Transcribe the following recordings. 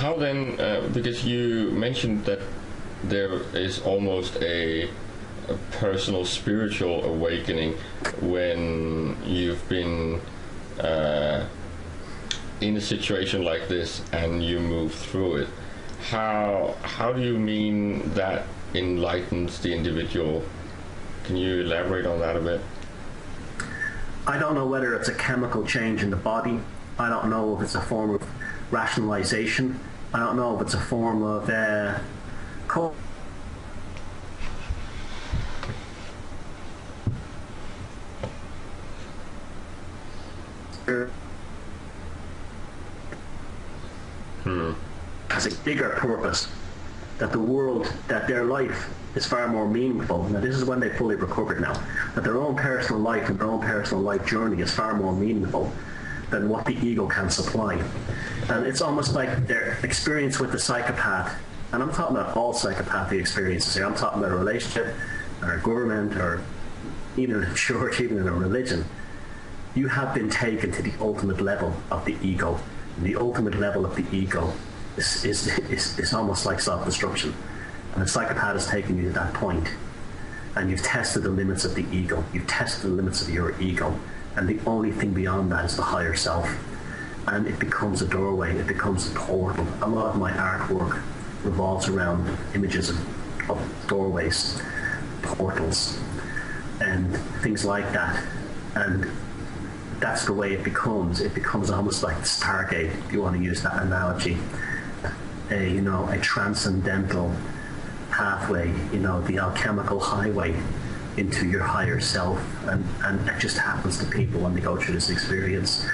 how then? Because you mentioned that there is almost a personal spiritual awakening when you've been in a situation like this and you move through it. How do you mean that enlightens the individual? Can you elaborate on that a bit? I don't know whether it's a chemical change in the body. I don't know if it's a form of rationalization. I don't know if it's a form of has a bigger purpose, that the world, that their life is far more meaningful. Now this is when they fully recovered now, that their own personal life and their own personal life journey is far more meaningful than what the ego can supply. And it's almost like their experience with the psychopath, and I'm talking about all psychopathic experiences here, I'm talking about a relationship or a government or even in a church, even in a religion. You have been taken to the ultimate level of the ego. And the ultimate level of the ego is almost like self-destruction. And the psychopath has taken you to that point, and you've tested the limits of the ego. You've tested the limits of your ego, and the only thing beyond that is the higher self. And it becomes a doorway. It becomes a portal. A lot of my artwork revolves around images of doorways, portals, and things like that. And that's the way it becomes. It becomes almost like the Stargate, if you want to use that analogy. A transcendental pathway, the alchemical highway into your higher self, and that just happens to people when they go through this experience.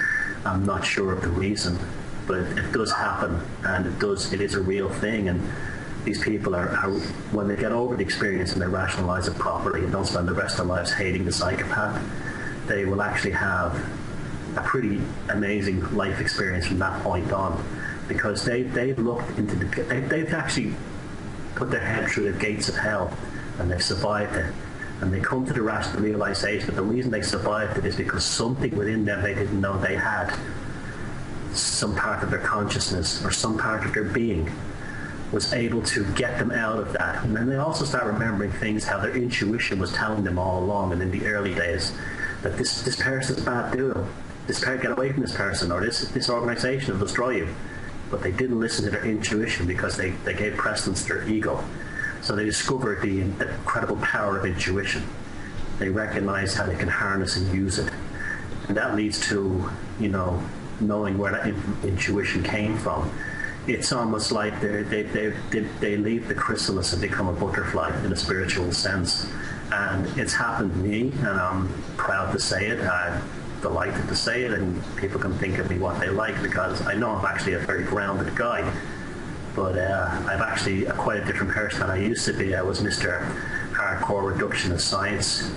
I'm not sure of the reason, but it does happen, and it is a real thing. And these people are when they get over the experience and they rationalize it properly and don't spend the rest of their lives hating the psychopath, they will actually have a pretty amazing life experience from that point on, because they've looked into they've actually put their head through the gates of hell, and they've survived it, and they come to the rational realization that the reason they survived it is because something within them they didn't know they had, some part of their consciousness or some part of their being was able to get them out of that. And then they also start remembering things, how their intuition was telling them all along and in the early days that this person's bad doing, get away from this person, or this organization will destroy you. But they didn't listen to their intuition because they gave precedence to their ego. So they discovered the incredible power of intuition. They recognized how they can harness and use it. And that leads to, knowing where that intuition came from. It's almost like they leave the chrysalis and become a butterfly in a spiritual sense. And it's happened to me, and I'm proud to say it. I'm delighted to say it, and people can think of me what they like, because I know I'm actually a very grounded guy. But I'm actually quite a different person than I used to be. I was Mr. Hardcore Reductionist Science.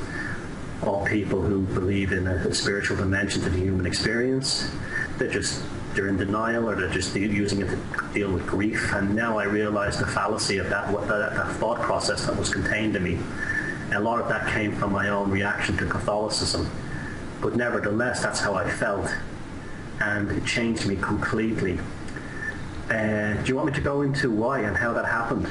All people who believe in a spiritual dimension to the human experience, they're in denial, or they're just using it to deal with grief. And now I realize the fallacy of that thought process that was contained in me. And a lot of that came from my own reaction to Catholicism. But nevertheless, that's how I felt. And it changed me completely. Do you want me to go into why and how that happened?